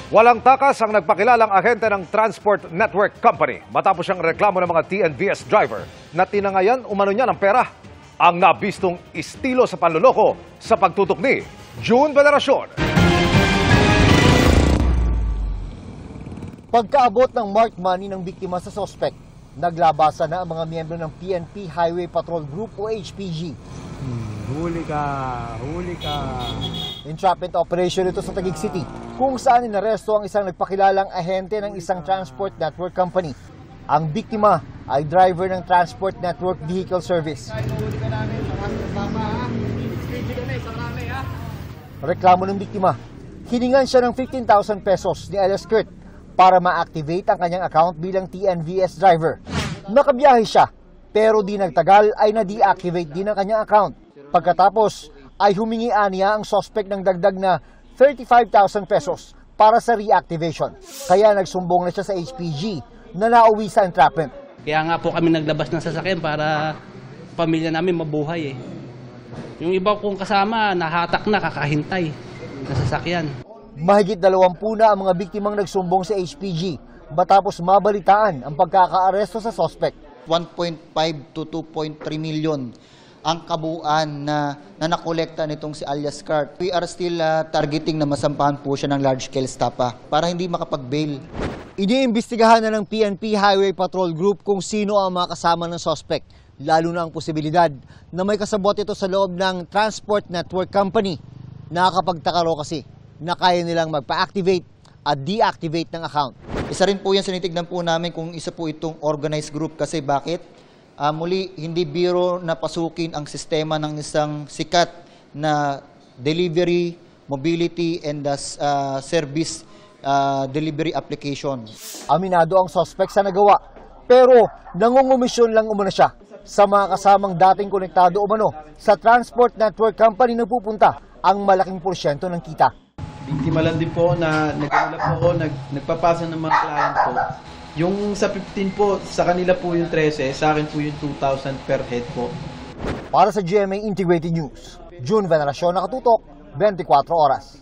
Walang takas ang nagpakilalang ahente ng Transport Network Company matapos siyang reklamo ng mga TNVS driver na tinangayan umano niya ng pera. Ang nabistong estilo sa panloloko sa pagtutok ni June Veneracion. Pagkaabot ng marked money ng biktima sa suspect, naglabasan na ang mga miyembro ng PNP Highway Patrol Group o HPG. Huli ka, huli ka. Entrapment operation ito sa Taguig City, kung saan inaresto ang isang nagpakilalang ahente ng isang transport network company. Ang biktima ay driver ng Transport Network Vehicle Service. Reklamo ng biktima, hiningan siya ng 15,000 pesos ni Alias Kurt para ma-activate ang kanyang account bilang TNVS driver. Nakabiyahe siya, pero di nagtagal ay na-deactivate din ang kanyang account. Pagkatapos ay humingi niya ang suspect ng dagdag na 35,000 pesos para sa reactivation. Kaya nagsumbong na siya sa HPG na nauwi sa entrapment. Kaya nga po kami naglabas ng sasakyan para pamilya namin mabuhay eh. Yung iba kong kasama nahatak na kakahintay na sasakyan. Mahigit 20 na ang mga biktimang nagsumbong sa HPG matapos mabalitaan ang pagkakaaresto sa suspect. 1.5 to 2.3 million ang kabuuan na nakolekta nitong si Alias Kurt. We are still targeting na masampahan po siya ng large-scale estafa para hindi makapag-bail. Iniimbestigahan na ng PNP Highway Patrol Group kung sino ang mga kasama ng suspect, lalo na ang posibilidad na may kasabot ito sa loob ng Transport Network Company. Nakakapagtaka kasi na kaya nilang magpa-activate at deactivate ng account. Isa rin po yan sinitignan po namin kung isa po itong organized group kasi bakit? Muli, hindi biro na pasukin ang sistema ng isang sikat na delivery, mobility, and service delivery application. Aminado ang suspect sa nagawa, pero nangungumisyon lang umano siya sa mga kasamang dating konektado umano sa Transport Network Company na pupunta ang malaking porsyento ng kita. Biktima lang din po na nagkanila po ako, nagpapasa ng mga client po. Yung sa 15 po, sa kanila po yung 13, sa akin po yung 2,000 per head po. Para sa GMA Integrated News, June Veneracion, nakatutok, 24 oras.